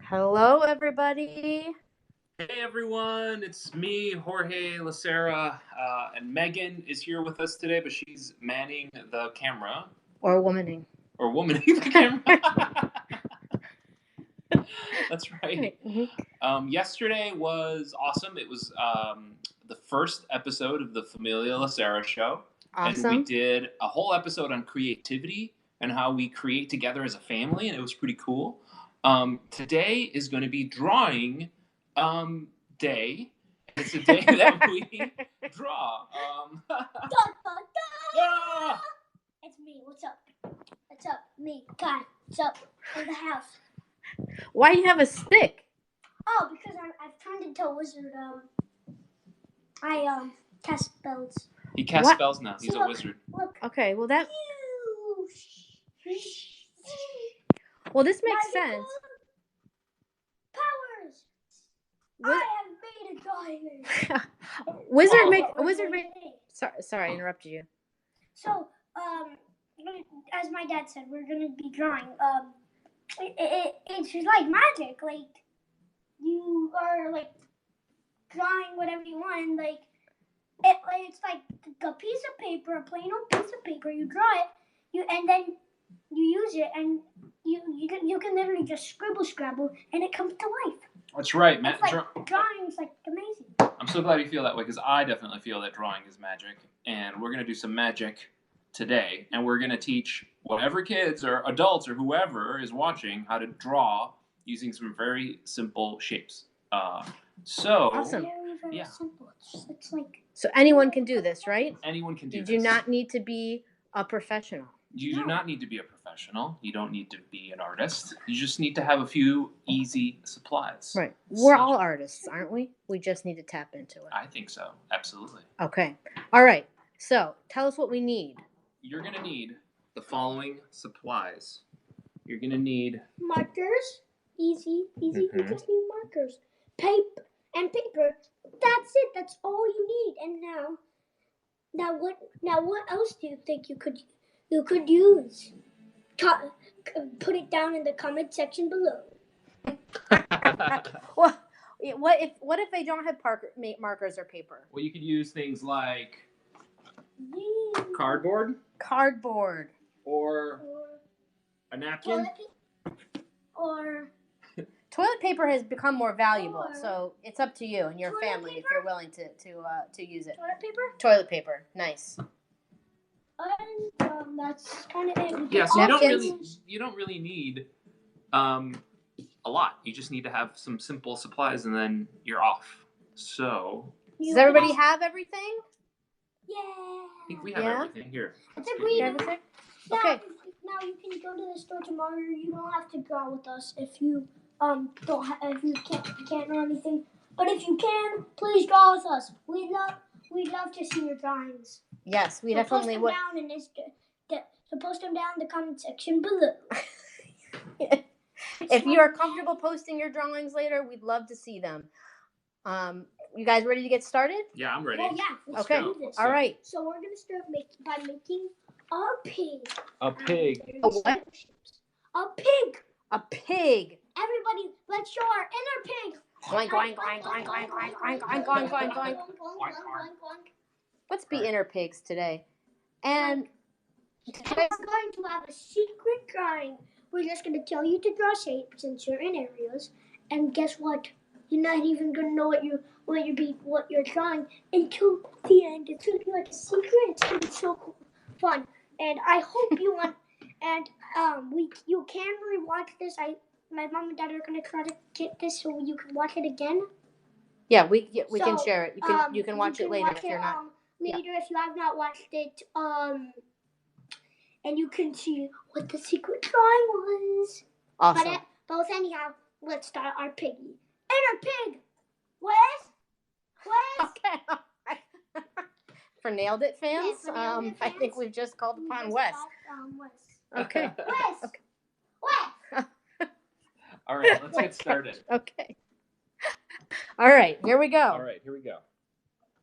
Hello, everybody. Hey everyone, it's me, Jorge Lacera, and Megan is here with us today, but she's manning the camera. Or womaning. Or womaning the camera. That's right. Yesterday was awesome. It was the first episode of the Familia Lacera show. Awesome. And we did a whole episode on creativity and how we create together as a family, and it was pretty cool. Today is going to be drawing day. It's a day that we draw. Yeah! It's me. What's up? What's up? Me. Kai. What's up? In the house. Why do you have a stick? Oh, because I've turned into a wizard. I cast spells. He casts spells now. He's See, a wizard. Look. Okay, well that. Well, this makes sense. Powers. I have made a drawing. Wizard make. Sorry, I interrupted you. So, as my dad said, we're gonna be drawing. It's like magic. Like you are like drawing whatever you want. It's like a piece of paper, a plain old piece of paper. You draw it, and then you use it, and you can literally just scrabble, and it comes to life. That's right, Matt. Drawing's like amazing. I'm so glad you feel that way because I definitely feel that drawing is magic, and we're gonna do some magic today, and we're gonna teach whatever kids or adults or whoever is watching how to draw using some very simple shapes. Awesome. Very simple. It's like so anyone can do this, right? Anyone can do this. You do not need to be a professional. You do not need to be a professional. You don't need to be an artist. You just need to have a few easy supplies. Right. We're all artists, aren't we? We just need to tap into it. I think so. Absolutely. Okay. All right. So tell us what we need. You're going to need the following supplies. You're going to need markers. Easy. Mm-hmm. You just need markers. Paper. That's it. That's all you need. And now what else do you think you could use? Put it down in the comment section below. Well, what if they don't have markers or paper? Well, you could use things like cardboard, or a napkin, toilet paper has become more valuable, so it's up to you and your family if you're willing to use it. Toilet paper, nice. And that's kind of it. Yeah, so you don't really need a lot. You just need to have some simple supplies, and then you're off. So does everybody have everything? Yeah. I think we have everything here. Everything? Okay. Now you can go to the store tomorrow. You don't have to draw with us if you if you can't draw anything. But if you can, please draw with us. We'd love to see your drawings. Yes, we definitely would. Post them down in the comment section below. If you are comfortable posting your drawings later, we'd love to see them. You guys ready to get started? Yeah, I'm ready. Well, yeah. Let's okay. do this. All right. So we're gonna start by making a pig. A pig. A what? A pig. A pig. Everybody, let's show our inner pig. Going. Let's be inner pigs today. And we're going to have a secret drawing. We're just going to tell you to draw shapes in certain areas. And guess what? You're not even going to know what you're drawing until the end. It's going to be like a secret. It's going to be so cool, fun. And I hope you want. And you can rewatch this. My mom and dad are going to try to get this so you can watch it again. Yeah, we can share it. You can watch it later if you're not. Later, if you have not watched it, and you can see what the secret drawing was. Awesome. But anyhow, let's start our piggy. Inner pig. Wes. Okay. For Nailed It fans, yes, Nailed It fans. I think we've just called upon Wes. Okay. Wes. Okay. Wes. All right, let's get started. Okay. All right, here we go.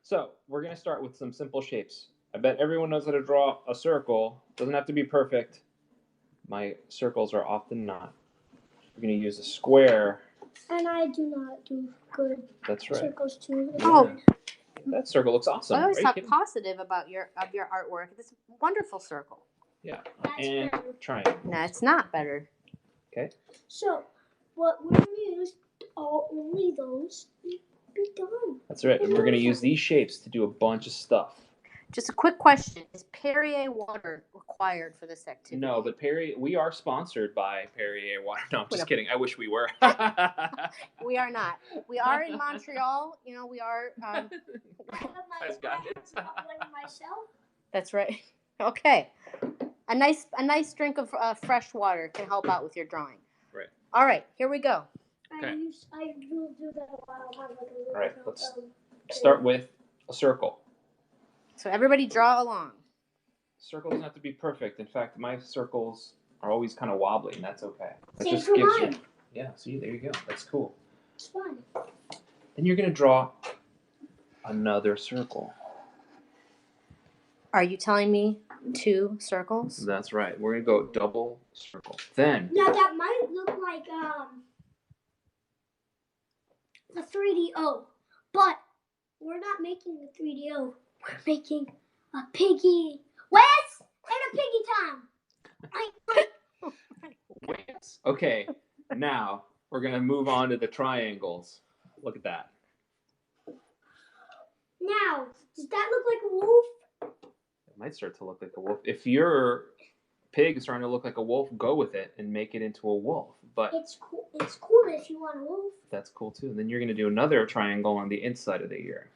So we're going to start with some simple shapes. I bet everyone knows how to draw a circle. Doesn't have to be perfect. My circles are often not. We're going to use a square And I do not do good That's right. circles too. Oh. That circle looks awesome. I always right, talk Kitty? positive about your artwork. It's a wonderful circle. Yeah. That's And better. triangle. No, it's not better. Okay. So, what we're going to use are only those be done. That's right. And we're going to use these shapes to do a bunch of stuff. Just a quick question. Is Perrier water required for this activity? No, but we are sponsored by Perrier water. No, I'm just kidding. I wish we were. We are not. We are in Montreal. You know, we are. I have Nice guys. one myself. That's right. Okay. A nice drink of fresh water can help out with your drawing. Right. All right. Here we go. Okay. I will do that while I have like a little. All right. Let's start with a circle. So everybody draw along. Circle doesn't have to be perfect. In fact, my circles are always kind of wobbly, and that's okay. That Same just for gives mine. you. Yeah. See, there you go. That's cool. It's fun. Then you're going to draw another circle. Are you telling me 2 circles? That's right. We're going to go double circle. Then. Now that might look like a 3D O, but we're not making a 3D O. We're making a piggy. Wes and a piggy time. Wait. Okay. Now we're going to move on to the triangles. Look at that. Now, does that look like a wolf? It might start to look like a wolf. If your pig is starting to look like a wolf, go with it and make it into a wolf. But It's cool. It's cool if you want a wolf. that's cool too. And then you're going to do another triangle on the inside of the ear.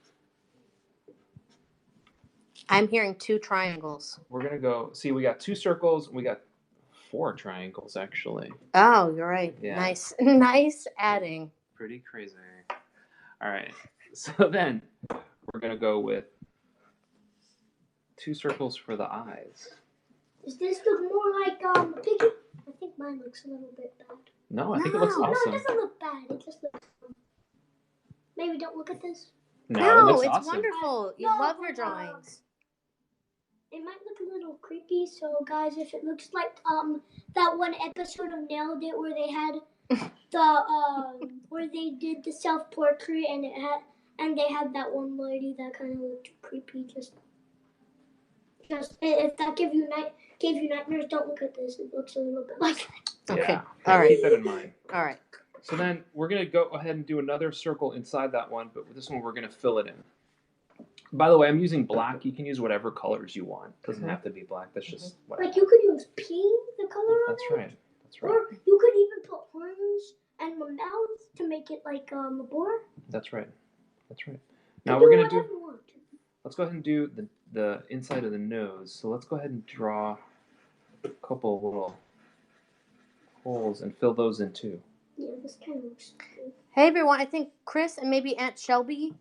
I'm hearing 2 triangles. We're going to go. See, we got 2 circles. We got 4 triangles actually. Oh, you're right. Yeah. Nice. Nice adding. Pretty crazy. All right. So then we're going to go with 2 circles for the eyes. Does this look more like a piggy? I think mine looks a little bit bad. No, I think it looks No, awesome. it doesn't look bad. It just looks. Maybe don't look at this. No, No, it looks it's awesome. wonderful. You No, love your but, drawings. It might look a little creepy, so guys, if it looks like that one episode of Nailed It where they had the where they did the self-portrait and they had that one lady that kind of looked creepy. Just if that gave you nightmares, don't look at this. It looks a little bit like that. Okay. Yeah. All right. Keep that in mind. All right. So then we're going to go ahead and do another circle inside that one, but with this one we're going to fill it in. By the way, I'm using black. You can use whatever colors you want. It doesn't have to be black. That's just whatever. Like you could use pink, the color on That's it. right. That's right. Or you could even put horns and a mouth to make it like a boar. That's right. That's right. You Now we're going to whatever do, you want. let's go ahead and do the inside of the nose. So let's go ahead and draw a couple of little holes and fill those in too. Yeah, this kind of looks cool. Hey everyone, I think Chris and maybe Aunt Shelby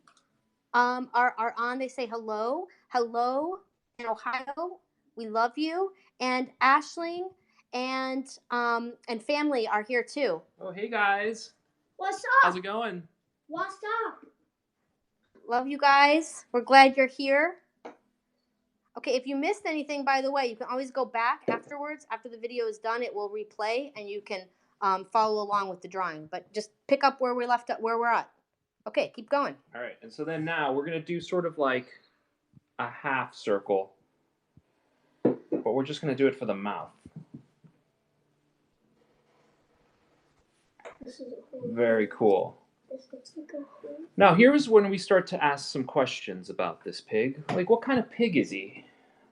are on. They say hello. Hello in Ohio. We love you. And Ashling and family are here too. Oh, hey guys. What's How's up? it going? What's up? Love you guys. We're glad you're here. Okay, if you missed anything, by the way, you can always go back afterwards. After the video is done, it will replay and you can follow along with the drawing. But just pick up where we're at. Okay, keep going. All right. And so then now we're going to do sort of like a half circle, but we're just going to do it for the mouth. This is a hole. Very cool. This looks like a hole. Now, here's when we start to ask some questions about this pig. Like, what kind of pig is he?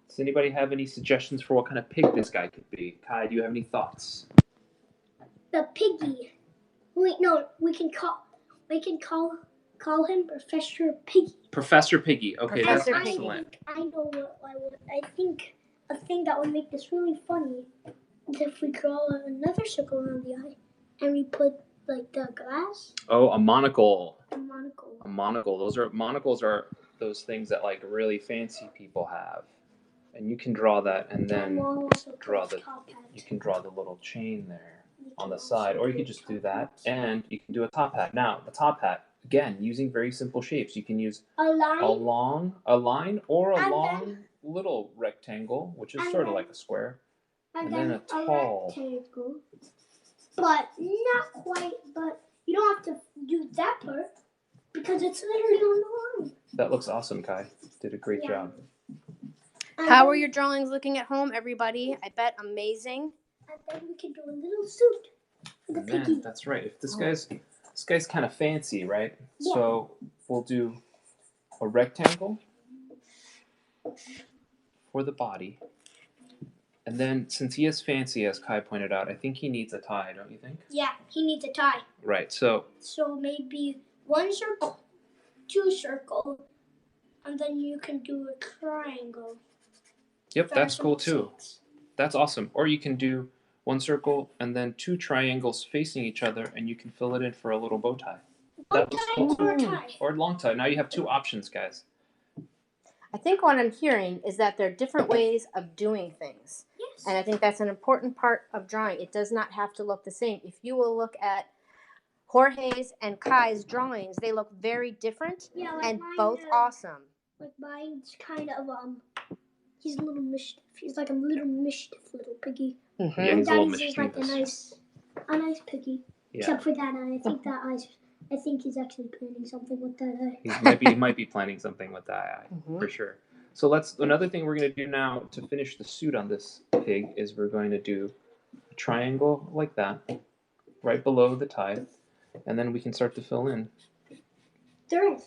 Does anybody have any suggestions for what kind of pig this guy could be? Kai, do you have any thoughts? The piggy. Wait, no, we can call him Professor Piggy. Professor Piggy. Okay, Professor that's Piggy. excellent. I know what I would. I think a thing that would make this really funny is if we draw another circle around the eye and we put like the glass, Oh, a monocle. the monocle. A monocle. Monocles are those things that like really fancy people have. And you can draw that and then we'll also draw put the a top hat. you can draw the little chain there We on can the also side, or you do could just do top that, hats. and you can do a top hat. Now, the top hat, again, using very simple shapes. You can use A line. a line or a And long little rectangle, which is and sort of then- like a square. and then then a tall. rectangle, but not quite. But You don't have to do that part because it's literally on the line. That looks awesome, Kai. Did a great job. How are your drawings looking at home, everybody? I bet amazing. And then we can do a little suit for the piggy. That's right. If this guy's kind of fancy, right? Yeah. So we'll do a rectangle for the body. And then, since he is fancy, as Kai pointed out, I think he needs a tie, don't you think? Yeah, he needs a tie. Right, so maybe 1 circle, 2 circle, and then you can do a triangle. Yep, that's cool too. That's awesome. Or you can do 1 circle and then 2 triangles facing each other, and you can fill it in for a little bow tie. Bow tie or tie. Or long tie. Now you have 2 options, guys. I think what I'm hearing is that there are different ways of doing things. Yes. And I think that's an important part of drawing. It does not have to look the same. If you will look at Jorge's and Kai's drawings, they look very different and both awesome. Like mine's kind of he's a little mischief. He's like a little mischief little piggy. Mm-hmm. Yeah, he's a little mischievous. Is like a nice piggy. Yeah. Except for that eye. I think that eye's. I think he's actually planning something with that eye. He might be planning something with that eye, for sure. So another thing we're going to do now to finish the suit on this pig is we're going to do a triangle like that, right below the tie, and then we can start to fill in. There is.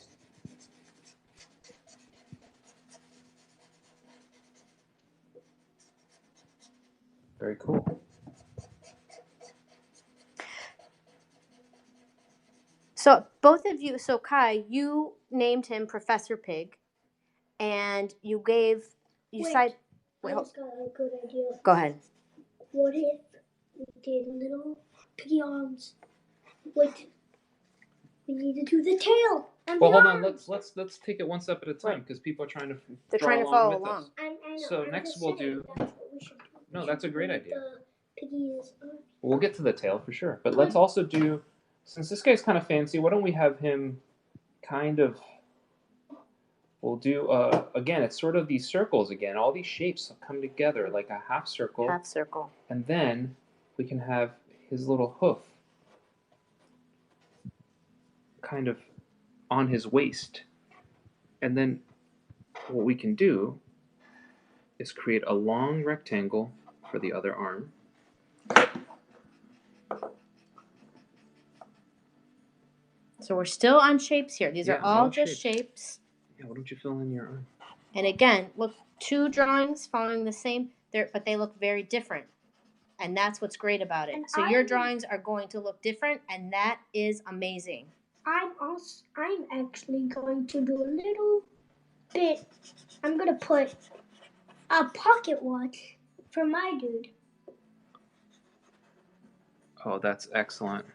Very cool. So both of you, so Kai, you named him Professor Pig, and you decided. I just got a good idea. Go ahead. What if we did little piggy arms? Wait, we need to do the tail. And well, the hold arms. on. Let's take it one step at a time because people are trying to. They're trying to follow along. I know, So next we'll do. That's what we should do. No, that's a great idea. The piggy's arms. We'll get to the tail for sure, but let's also do. Since this guy's kind of fancy, why don't we have him kind of. We'll do, again, it's sort of these circles again. All these shapes come together like a half circle. Half circle. And then we can have his little hoof kind of on his waist. And then what we can do is create a long rectangle for the other arm. So we're still on shapes here. These are all just shapes. Yeah, why don't you fill in your arm? And again, look, 2 drawings following the same, but they look very different. And that's what's great about it. And so your drawings are going to look different, and that is amazing. I'm actually going to do a little bit. I'm going to put a pocket watch for my dude. Oh, that's excellent.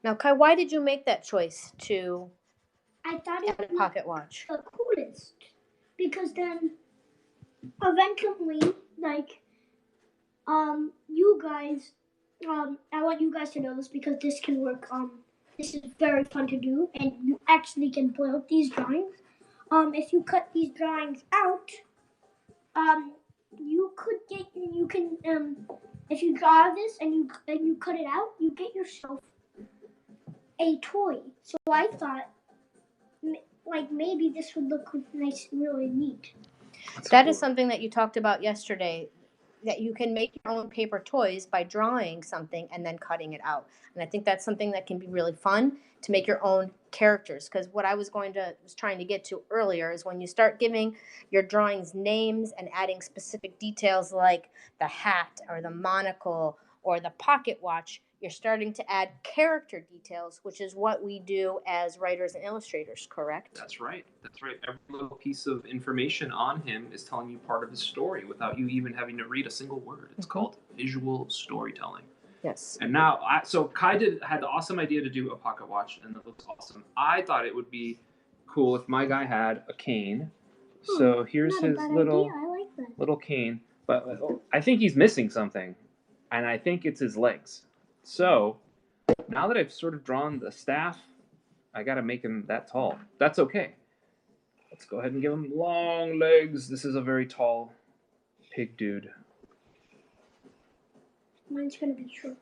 Now, Kai, why did you make that choice to I thought add a pocket watch? The coolest, because then eventually, like, you guys, I want you guys to know this because this can work. This is very fun to do, and you actually can build these drawings. If you cut these drawings out, you can if you draw this and you cut it out, you get yourself a toy. So I thought, like, maybe this would look nice and really neat. That is something that you talked about yesterday, that you can make your own paper toys by drawing something and then cutting it out. And I think that's something that can be really fun to make your own characters. Because what I was trying to get to earlier is when you start giving your drawings names and adding specific details like the hat or the monocle or the pocket watch, you're starting to add character details, which is what we do as writers and illustrators, correct? That's right. That's right. Every little piece of information on him is telling you part of his story without you even having to read a single word. It's called visual storytelling. Yes. And now, so Kai had the awesome idea to do a pocket watch, and it looks awesome. I thought it would be cool if my guy had a cane. So here's his little cane. But I think he's missing something, and I think it's his legs. So now that I've sort of drawn the staff, I got to make him that tall. That's okay. Let's go ahead and give him long legs. This is a very tall pig dude. Mine's gonna be short.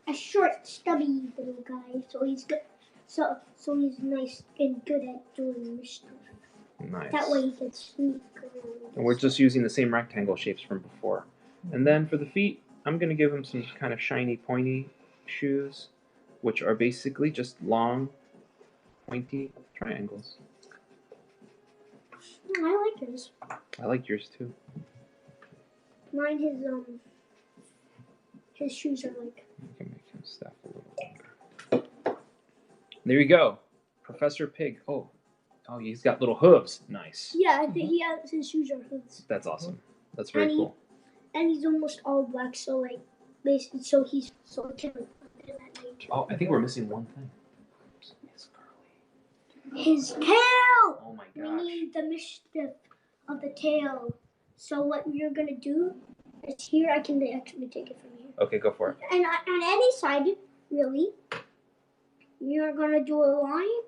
A short, stubby little guy. So he's good. So he's nice and good at doing mischief. Nice. That way he can sneak around. And we're just using the same rectangle shapes from before. And then for the feet, I'm going to give him some kind of shiny, pointy shoes, which are basically just long, pointy triangles. I like yours. I like yours too. Mine, his shoes are like. I can make him staff a little longer. There you go. Professor Pig. Oh, he's got little hooves. Nice. Yeah, I think he has his shoes are hooves. That's awesome. That's very cool. And he's almost all black, so like, basically, so he can that nature. Oh, I think we're missing one thing. His tail. Oh my We gosh. need the mischief of the tail. So what you're gonna do is here. I can actually take it from here. Okay, go for it. And on any side, really, you're gonna do a line.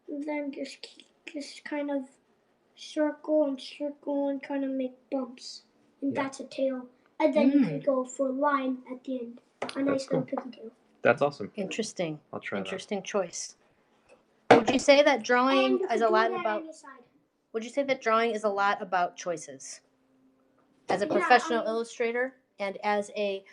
And then just kind of circle and kind of make bumps. And that's a tail. And then you can go for a line at the end. A nice little pigtail. That's awesome. Interesting. I'll try Interesting choice. Would you say that drawing is a lot about? Would you say that drawing is a lot about choices? As a professional illustrator and as a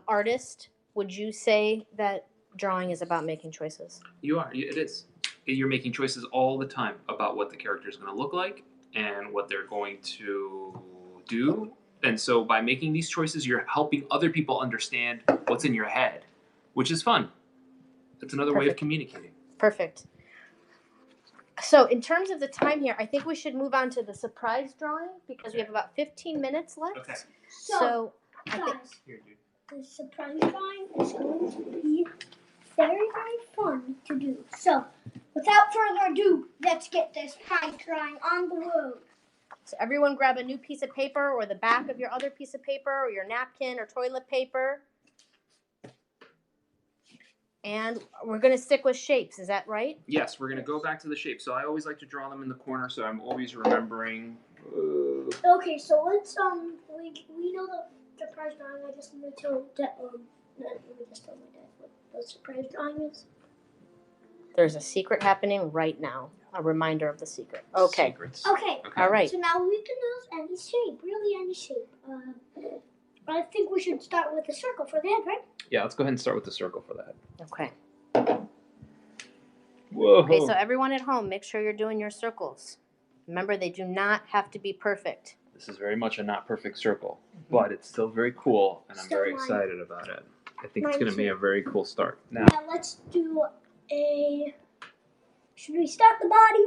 artist, would you say that drawing is about making choices? You are. It is. You're making choices all the time about what the character is going to look like and what they're going to do. And so by making these choices, you're helping other people understand what's in your head, which is fun. That's another way of communicating. Perfect. So in terms of the time here, I think we should move on to the surprise drawing because we have about 15 minutes left. Okay. So I guys, Here, dude. the surprise drawing is going to be very, very fun to do. So without further ado, let's get this pie drawing on the road. So everyone grab a new piece of paper or the back of your other piece of paper or your napkin or toilet paper. And we're going to stick with shapes. Is that right? Yes, we're going to go back to the shape. So I always like to draw them in the corner, so I'm always remembering. Okay, so let's we know the surprise drawing. I just need to tell let me just tell my dad what the surprise drawing is. There's a secret happening right now. A reminder of the secret. Okay. Secrets. Okay. All right. So now we can use any shape, really any shape. I think we should start with a circle for the head, right? Yeah, let's go ahead and start with the circle for that. Okay. Whoa. Okay, so everyone at home, make sure you're doing your circles. Remember, they do not have to be perfect. This is very much a not perfect circle, but it's still very cool, and I'm very excited about it. I think it's going to be a very cool start. Now let's do a. Should we start the body,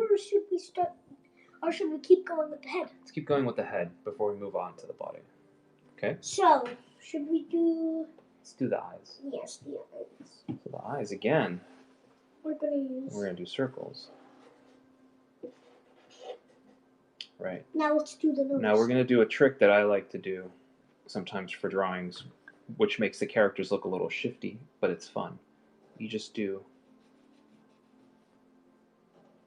or should we keep going with the head? let's keep going with the head before we move on to the body. Okay? So, should we do? Let's do the eyes. Yes, the eyes. So the eyes again. We're going to do circles. Right. Now let's do the nose. Now we're going to do a trick that I like to do sometimes for drawings, which makes the characters look a little shifty, but it's fun. You just do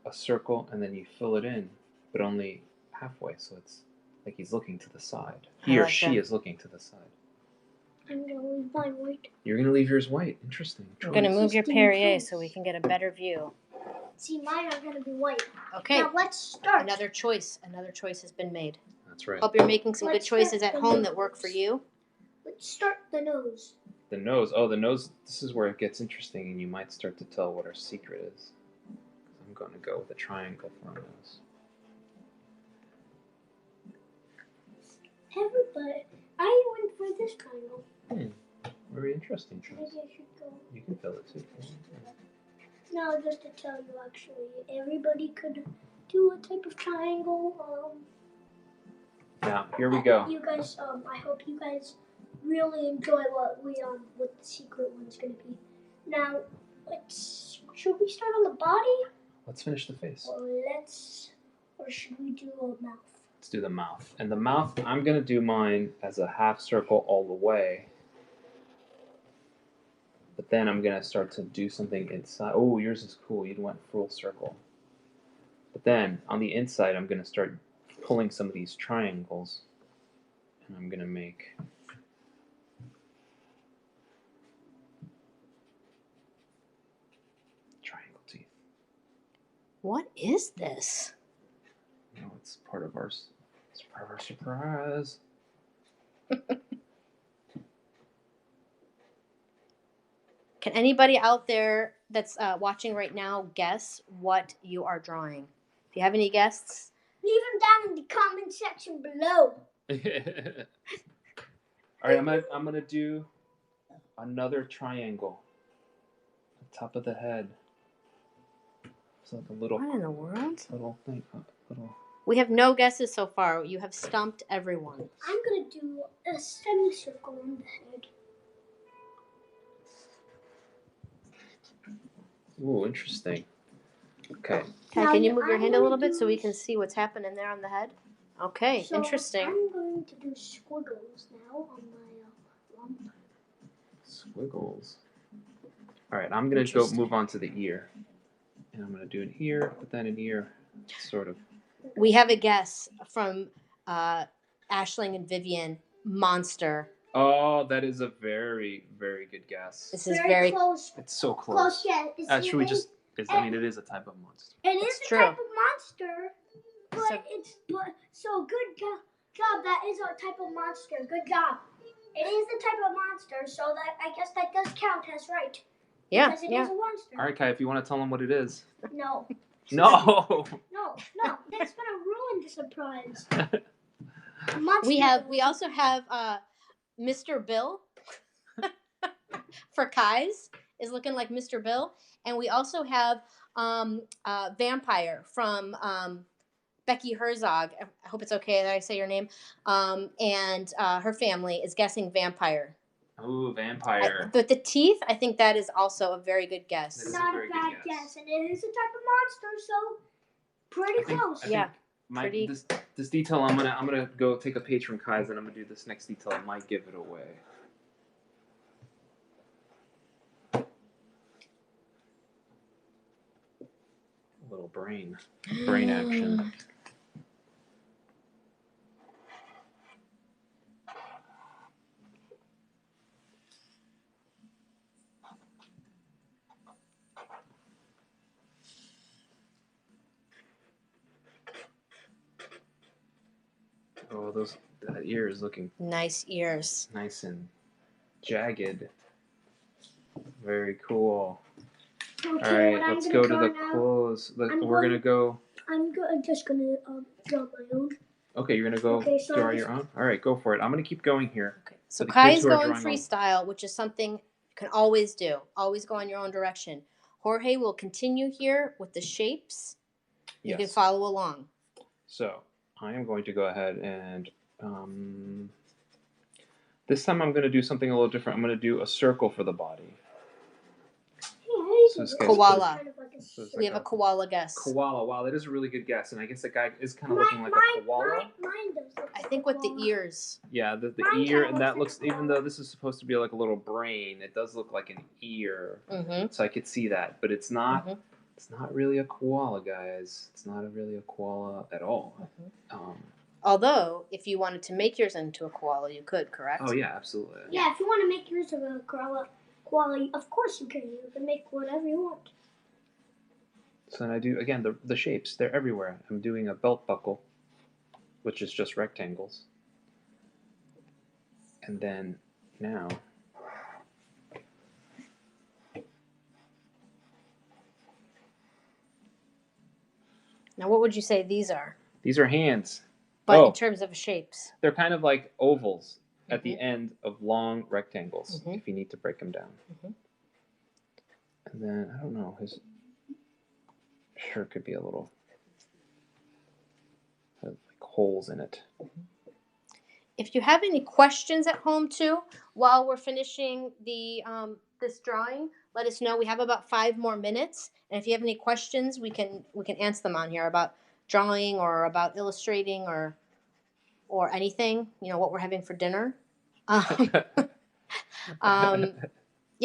a circle and then you fill it in, but only halfway, so it's like he's looking to the side. He or she is looking to the side. I'm going to leave mine white. You're going to leave yours white. Interesting. I'm going to move your Perrier so we can get a better view. See, mine are going to be white. Okay. Now let's start. Another choice has been made. That's right. Hope you're making some good choices at home that work for you. Let's start the nose. The nose. Oh, the nose. This is where it gets interesting, and you might start to tell what our secret is. I'm going to go with a triangle for our nose. Everybody, I went for this triangle. Very interesting choice. Maybe I should go. You can fill it too. No, just to tell you, actually, everybody could do a type of triangle. Now, here we go. You guys, I hope you guys really enjoy what the secret one's gonna be. Now, should we start on the body? Let's finish the face. Or should we do a mouth? Let's do the mouth. And the mouth, I'm going to do mine as a half circle all the way. But then I'm going to start to do something inside. Oh, yours is cool. You went full circle. But then on the inside, I'm going to start pulling some of these triangles, and I'm going to make triangle teeth. What is this? No, it's part of our surprise. Can anybody out there that's watching right now guess what you are drawing? Do you have any guesses? Leave them down in the comment section below. All right, I'm gonna do another triangle on top of the head. It's like a little. What in the world? Little thing. Little. We have no guesses so far. You have stumped everyone. I'm gonna do a semicircle on the head. Ooh, interesting. Okay. Kai, Now, can you move your I'm hand a gonna little bit so we do- can see what's happening there on the head? Okay, So interesting. I'm going to do squiggles now on my lump. Squiggles. All right, I'm gonna go move on to the ear, and I'm gonna do an ear, but then an ear, sort of. We have a guess from Ashling and Vivian. Monster. Oh, that is a very, very good guess. This is very close. It's so Close, close. yeah. Should we just? I mean, it is a type of monster. It is It's a true. type of monster, but So- so good job. That is a type of monster. Good job. It is a type of monster, so that I guess that does count as right. Yeah, Because it yeah. is a monster. All right, Kai, if you want to tell them what it is. No, No. no. That's gonna ruin the surprise. Monster. We also have Mr. Bill for Kai's is looking like Mr. Bill, and we also have Vampire from Becky Herzog. I hope it's okay that I say your name. And her family is guessing Vampire. Ooh, vampire. But the teeth, I think that is also a very good guess. That is Not a very a bad good guess. guess, and it is a type of monster, so pretty close. Yeah. Pretty. This detail, I'm gonna go take a page from Kai's, and I'm gonna do this next detail. I might give it away. A little brain action. Oh, that ear is looking Nice ears. nice and jagged. Very cool. Okay, All right, what I'm let's gonna go to draw the now, clothes. I'm We're gonna go. I'm just gonna draw my own. Okay, you're gonna go Okay, so draw I'm your own. All right, go for it. I'm gonna keep going here. Okay. So the Kai kids is who are going drawing on- freestyle, which is something you can always do. Always go in your own direction. Jorge will continue here with the shapes. You can Yes. follow along. So I am going to go ahead and this time I'm going to do something a little different. I'm going to do a circle for the body. So this guy's Koala. So it's We like have a koala guess. Koala. Wow, that is a really good guess. And I guess that guy is kind of looking like a koala. Mine does look I like think a with the koala. ears. Yeah, the Mine ear, kinda and that looks looks, like a even though this is supposed to be like a little brain, it does look like an ear. Mm-hmm. So I could see that, but it's not. Mhm. It's not really a koala, guys. It's not really a koala at all. Mhm. Although, if you wanted to make yours into a koala, you could, correct? Oh yeah, absolutely. Yeah, if you want to make yours of a koala, of course you can. You can make whatever you want. So then I do again the shapes. They're everywhere. I'm doing a belt buckle, which is just rectangles, and then now. Now, what would you say these are? These are hands. But in terms of shapes. They're kind of like ovals at Mm-hmm. the end of long rectangles, Mhm. if you need to break them down. Mhm. And then, I don't know, his shirt could be a little, have like holes in it. If you have any questions at home too, while we're finishing the this drawing, let us know. We have about 5 more minutes, and if you have any questions, we can answer them on here about drawing or about illustrating or anything. You know, what we're having for dinner. Yeah,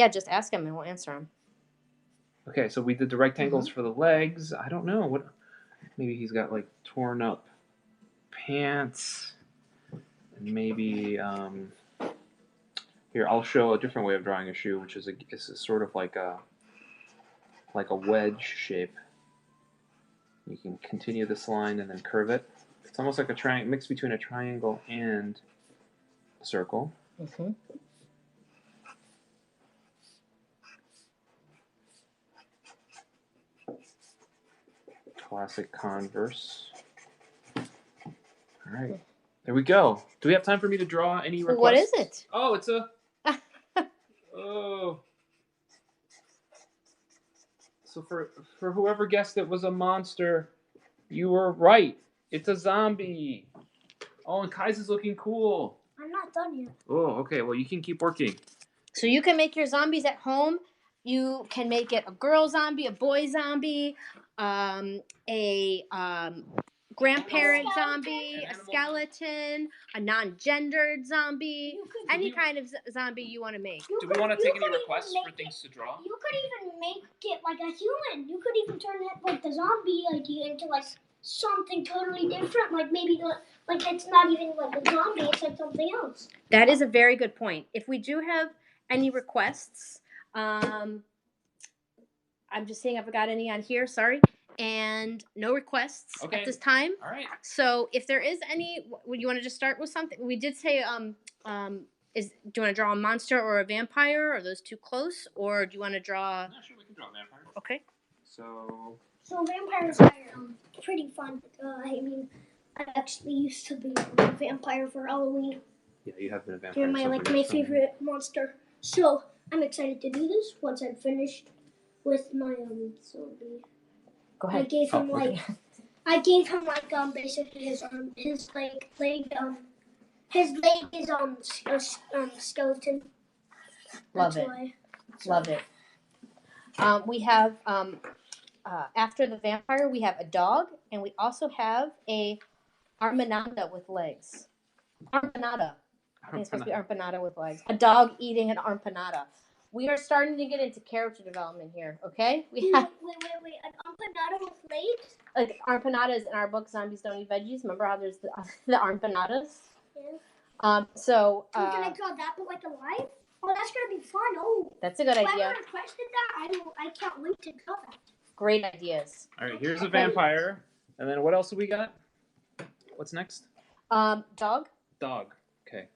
just ask them and we'll answer them. Okay, so we did the rectangles for the legs. I don't know. Maybe he's got like torn up pants. And maybe here I'll show a different way of drawing a shoe, which is sort of like a wedge shape. You can continue this line and then curve it. It's almost like a triangle, mix between a triangle and a circle. Mm-hmm. Classic Converse. All right, there we go. Do we have time for me to draw any requests? What is it? Oh, it's a. Oh. So for whoever guessed it was a monster, you were right. It's a zombie. Oh, and Kai's is looking cool. I'm not done yet. Oh, okay. Well, you can keep working. So you can make your zombies at home. You can make it a girl zombie, a boy zombie, a grandparent zombie, a skeleton, a non-gendered zombie, any kind of zombie you want to make. Do we want to take any requests for things to draw? You could even make it like a human. You could even turn it like the zombie idea into like something totally different. Like maybe like it's not even like a zombie. It's like something else. That is a very good point. If we do have any requests, I'm just seeing if I got any on here. Sorry. And no requests at this time. All right. So if there is any, would you want to just start with something? We did say, do you want to draw a monster or a vampire? Are those too close? Or do you want to draw? No, sure, we can draw a vampire. Okay. So vampires are pretty fun. I mean, I actually used to be a vampire for Halloween. Yeah, you have been a vampire. They're my favorite monster. So I'm excited to do this once I'm finished with my zombie. Go ahead. I gave him basically his leg is skeleton. Love it. Love it. We have after the vampire, we have a dog, and we also have a armanada with legs. Armanada. I think it's supposed to be arpanada with legs. A dog eating an arpanada. We are starting to get into character development here, okay? Wait. An empanada with legs? Like empanadas in our book, Zombies Don't Eat Veggies. Remember how there's the empanadas? Yeah. So can I draw that but like alive? Oh, that's gonna be fun. Oh, that's a good idea. Whoever requested that, I can't wait to draw that. Great ideas. All right, here's a vampire. And then what else have we got? What's next? Dog. Dog. Okay.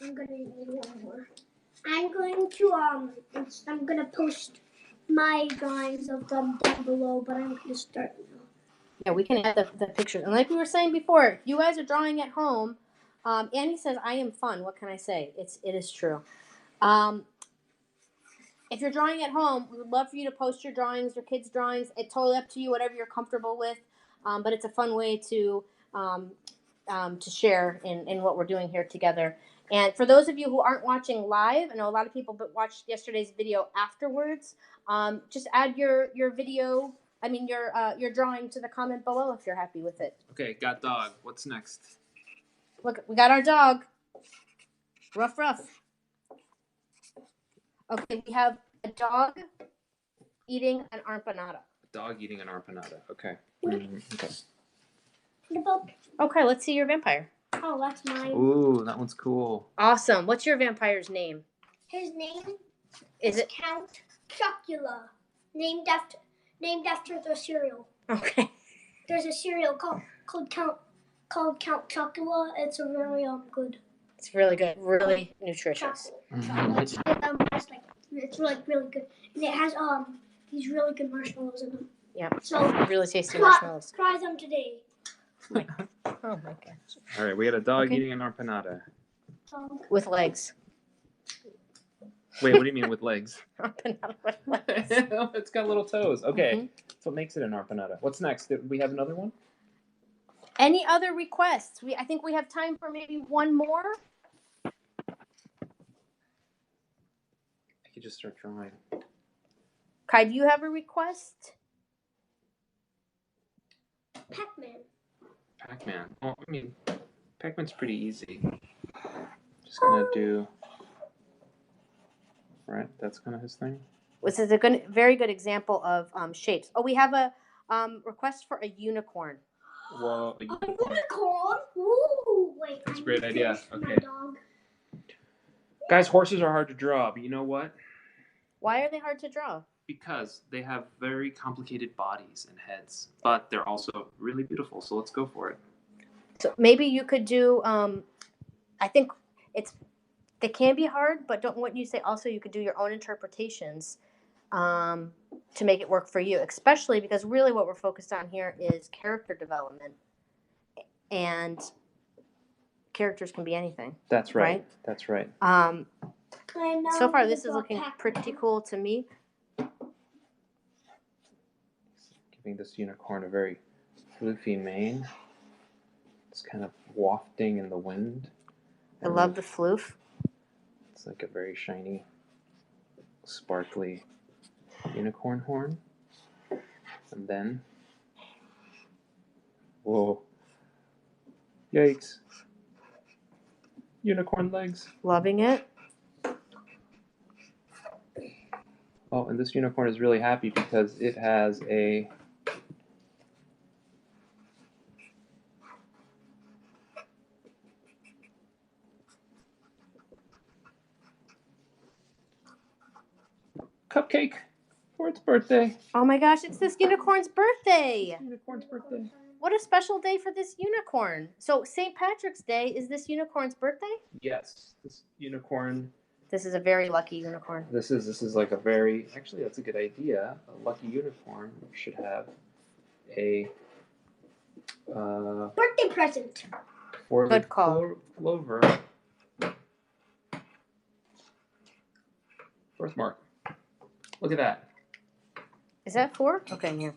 I'm gonna post my drawings of them down below, but I'm gonna start now. Yeah, we can add the pictures. And like we were saying before, if you guys are drawing at home, Annie says, I am fun. What can I say? It is true. If you're drawing at home, we would love for you to post your drawings, your kids' drawings. It's totally up to you, whatever you're comfortable with. But it's a fun way to share in what we're doing here together. And for those of you who aren't watching live, I know a lot of people watched yesterday's video afterwards. Just add your video. I mean your drawing to the comment below if you're happy with it. Okay, got dog. What's next? Look, we got our dog. Ruff. Okay, we have a dog eating an empanada. Dog eating an empanada. Okay. Okay. Okay, let's see your vampire. Oh, that's mine. Ooh, that one's cool. Awesome. What's your vampire's name? His name is Count Chocula, named after the cereal. Okay. There's a cereal called Count Chocula. It's a really good. It's really good. Really nutritious. It's like really good, and it has these really good marshmallows in them. Yeah. So really tasty marshmallows. Try them today. Oh my gosh. All right, we had a dog eating an empanada. With legs. Wait, what do you mean with legs? Empanada with legs. It's got little toes. Okay, Mm-hmm. That's what makes it an empanada. What's next? Do we have another one? Any other requests? I think we have time for maybe one more. I could just start drawing. Kai, do you have a request? Pac-Man. Pac-Man. Well, I mean, Pac-Man's pretty easy. Just gonna do. Right, that's kind of his thing. This is a very good example of shapes. Oh, we have Request for a unicorn. Whoa, a A unicorn. unicorn? Ooh, wait. That's a great idea. My Okay. dog. Guys, horses are hard to draw, but you know what? Why are they hard to draw? Because they have very complicated bodies and heads, but they're also really beautiful. So let's go for it. So maybe you could do. I think they can be hard, but wouldn't you say also you could do your own interpretations to make it work for you, especially because really what we're focused on here is character development, and characters can be anything. That's right. Right? That's right. So far, this is looking pretty cool to me. Giving this unicorn a very floofy mane. It's kind of wafting in the wind. I love the floof. It's like a very shiny, sparkly unicorn horn. And then, whoa, yikes. Unicorn legs. Loving it. Oh, and this unicorn is really happy because it has a cupcake for its birthday. Oh my gosh, it's this unicorn's birthday. Unicorn's birthday. What a special day for this unicorn. So St. Patrick's Day is this unicorn's birthday? Yes, this unicorn. This is a very lucky unicorn. This is like a very, actually that's a good idea. A lucky unicorn should have a Birthday present. Good call. Clover birthmark. Look at that. Is that 4? Okay, yeah.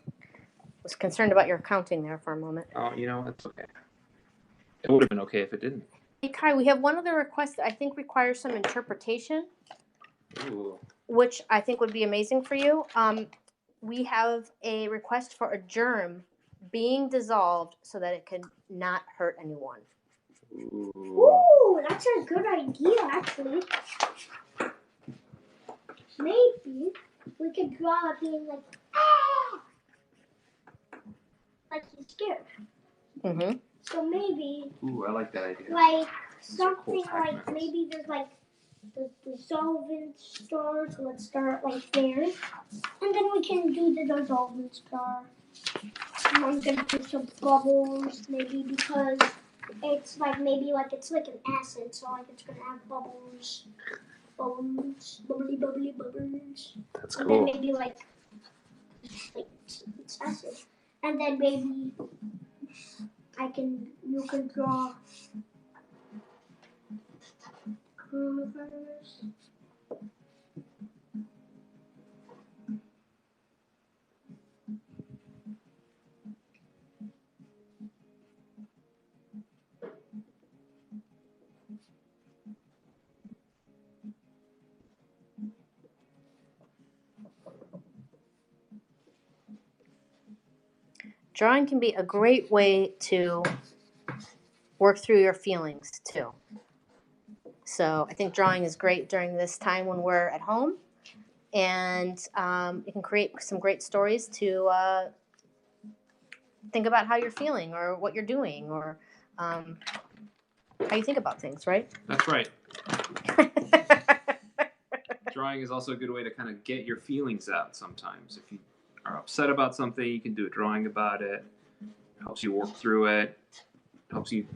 Was concerned about your counting there for a moment. Oh, you know, it's okay. It would have been okay if it didn't. Hey Kai, we have one other request that I think requires some interpretation, Ooh. which I think would be amazing for you. We have a request for a germ being dissolved so that it can not hurt anyone. Ooh. Ooh, that's a good idea, actually. Maybe we could draw it being like, ah! Like he's scared. Mm-hmm. So maybe, Ooh, I like that idea. like, These are cool something like, tactics. maybe there's like the dissolvent star, so let's start like there. And then we can do the dissolvent star. And I'm gonna put some bubbles, maybe because it's like, maybe like it's like an acid, so like it's gonna have bubbles. Bubbles, bubbly, bubbly, bubbles. That's And cool. then maybe like it's acid. And then maybe you can draw coronavirus. Drawing can be a great way to work through your feelings too. So I think drawing is great during this time when we're at home, and you can create some great stories to think about how you're feeling or what you're doing or how you think about things, right? That's right. Drawing is also a good way to kind of get your feelings out sometimes. If you are upset about something, you can do a drawing about it. It helps you work through it. Helps you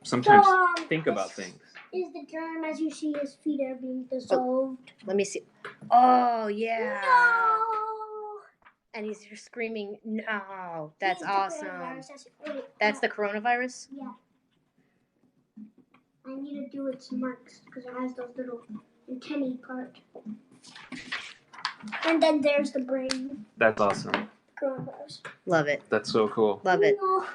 sometimes think about things. Is the germ, as you see, his feet are being dissolved? Let me see. Oh, yeah. No! And he's just screaming, no. That's He's the awesome. coronavirus. Wait, That's the coronavirus? Yeah. I need to do its marks because it has those little antennae part. And then there's the brain. That's awesome. Coronavirus. Love it. That's so cool. Love it. No.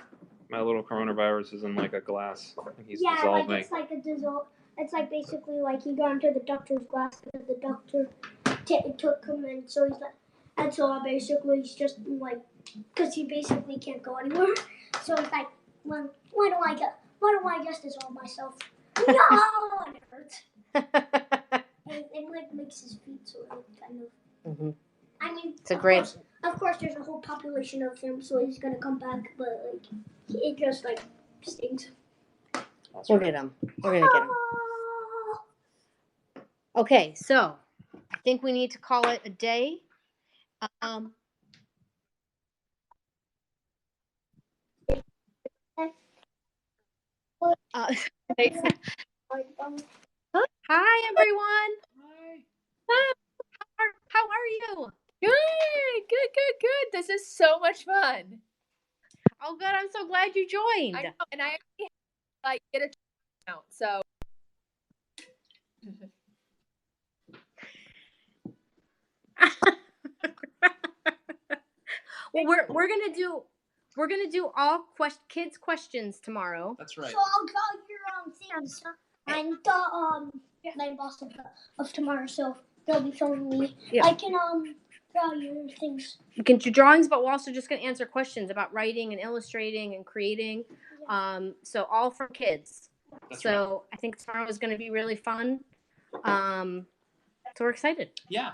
My little coronavirus is in like a glass. He's Yeah, dissolving. like it's like a dissolve. It's like basically like he got into the doctor's glass because the doctor took him, and so he's like, and so basically he's just like, because he basically can't go anywhere. So it's like, well, why do I just dissolve myself? No, and it hurts. And it like makes his feet sort of kind of. Mm-hmm. I mean, It's a great. Of course, there's a whole population of him, so he's gonna come back. But like, it just like stinks. We'll get him. We're gonna get him. Okay, so I think we need to call it a day. Hi, everyone. Hi. How are you? Good. This is so much fun. Oh, good. I'm so glad you joined. I know, and I actually get a account, so. Well, we're gonna do all kids questions tomorrow. That's right. So I'll draw your things and the night boss of tomorrow. So they'll be filming me. Yeah. I can draw your things. You can do drawings, but we're also just gonna answer questions about writing and illustrating and creating. Yeah. So all for kids. That's so right. I think tomorrow is gonna be really fun. So we're excited. Yeah.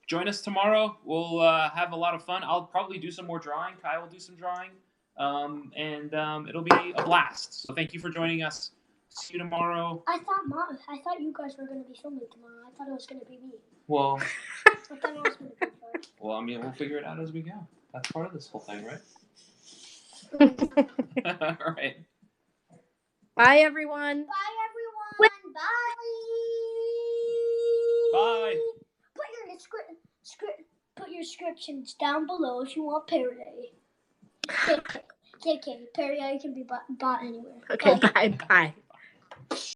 Join us tomorrow. We'll have a lot of fun. I'll probably do some more drawing. Kai will do some drawing. And it'll be a blast. So thank you for joining us. See you tomorrow. I thought you guys were gonna be filming tomorrow. I thought it was gonna be me. Well, I thought it was gonna be fun. well, I mean, we'll figure it out as we go. That's part of this whole thing, right? All right. Bye, everyone. Bye, everyone. Bye. Bye. Put your descriptions down below if you want Perrier. KK. Perrier can be bought anywhere. Okay, bye.